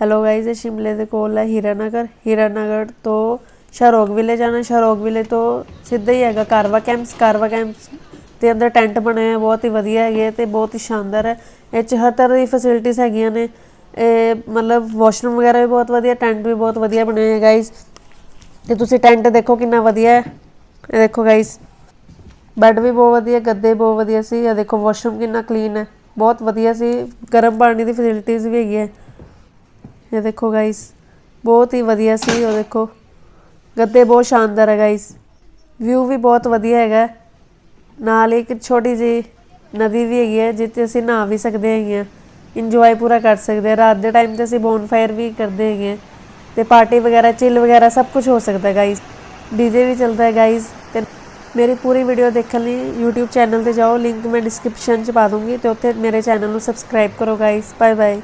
Hello guys, ਇਹ ਸ਼ਿਮਲੇ ਦੇ ਕੋਲ ਹੈ ਹੀਰਾਨਗਰ ਤੋਂ ਸ਼ਾਹਰੋਗ ਵਿਲੇ ਜਾਣਾ। ਸ਼ਾਹਰੋਗ ਵਿਲੇ ਤੋਂ ਸਿੱਧਾ ਹੀ ਹੈਗਾ ਕਾਰਵਾ ਕੈਂਪਸ ਦੇ ਅੰਦਰ ਟੈਂਟ ਬਣੇ ਹੋਏ ਬਹੁਤ ਹੀ ਵਧੀਆ ਹੈਗੇ ਤੇ ਬਹੁਤ ਹੀ ਸ਼ਾਨਦਾਰ ਹੈ। ਇਹ 'ਚ ਹਰ ਤਰ੍ਹਾਂ ਦੀ ਫੈਸਿਲਿਟੀਜ਼ ਹੈਗੀਆਂ ਨੇ। ਇਹ ਮਤਲਬ ਵਾਸ਼ਰੂਮ ਵਗੈਰਾ ਵੀ ਬਹੁਤ ਵਧੀਆ, ਟੈਂਟ ਵੀ ਬਹੁਤ ਵਧੀਆ ਬਣੇ ਹੋਏ ਗਾਈਜ਼। ਤੇ ਤੁਸੀਂ ਟੈਂਟ ਦੇਖੋ ਕਿੰਨਾ ਵਧੀਆ ਹੈ। ਇਹ ਦੇਖੋ ਗਾਈਜ਼, ਬੈੱਡ ਵੀ ਬਹੁਤ ਵਧੀਆ, ਗੱਦੇ ਬਹੁਤ ਵਧੀਆ ਸੀ। ਇਹ ਦੇਖੋ ਵਾਸ਼ਰੂਮ ਕਿੰਨਾ ਕਲੀਨ ਹੈ, ਬਹੁਤ ਵਧੀਆ ਸੀ। ਗਰਮ ਪਾਣੀ ਦੀ ਫੈਸਿਲਿਟੀਜ਼ ਵੀ ਹੈਗੀ ਹੈ। ਇਹ ਦੇਖੋ ਗਾਈਜ਼, ਬਹੁਤ ਹੀ ਵਧੀਆ ਸੀ। ਉਹ ਦੇਖੋ ਗੱਦੇ ਬਹੁਤ ਸ਼ਾਨਦਾਰ ਹੈ ਗਾਈਜ਼। ਵਿਊ ਵੀ ਬਹੁਤ ਵਧੀਆ ਹੈਗਾ। ਨਾਲ ਇੱਕ ਛੋਟੀ ਜਿਹੀ ਨਦੀ ਵੀ ਹੈਗੀ ਹੈ ਜਿੱਥੇ ਅਸੀਂ ਨਹਾ ਵੀ ਸਕਦੇ ਹੈਗੇ ਹਾਂ, ਇੰਜੋਏ ਪੂਰਾ ਕਰ ਸਕਦੇ ਹਾਂ। ਰਾਤ ਦੇ ਟਾਈਮ 'ਤੇ ਅਸੀਂ ਬੋਨਫਾਇਰ ਵੀ ਕਰਦੇ ਹੈਗੇ ਹਾਂ ਅਤੇ ਪਾਰਟੀ ਵਗੈਰਾ ਚਿੱਲ ਵਗੈਰਾ ਸਭ ਕੁਛ ਹੋ ਸਕਦਾ ਗਾਈਜ਼। ਡੀਜੇ ਵੀ ਚੱਲਦਾ ਹੈ ਗਾਈਜ਼। ਅਤੇ ਮੇਰੀ ਪੂਰੀ ਵੀਡੀਓ ਦੇਖਣ ਲਈ YouTube ਚੈਨਲ 'ਤੇ ਜਾਓ, ਲਿੰਕ ਮੈਂ ਡਿਸਕ੍ਰਿਪਸ਼ਨ 'ਚ ਪਾ ਦੂੰਗੀ ਅਤੇ ਉੱਥੇ ਮੇਰੇ ਚੈਨਲ ਨੂੰ ਸਬਸਕ੍ਰਾਈਬ ਕਰੋ ਗਾਈਜ਼। Bye bye.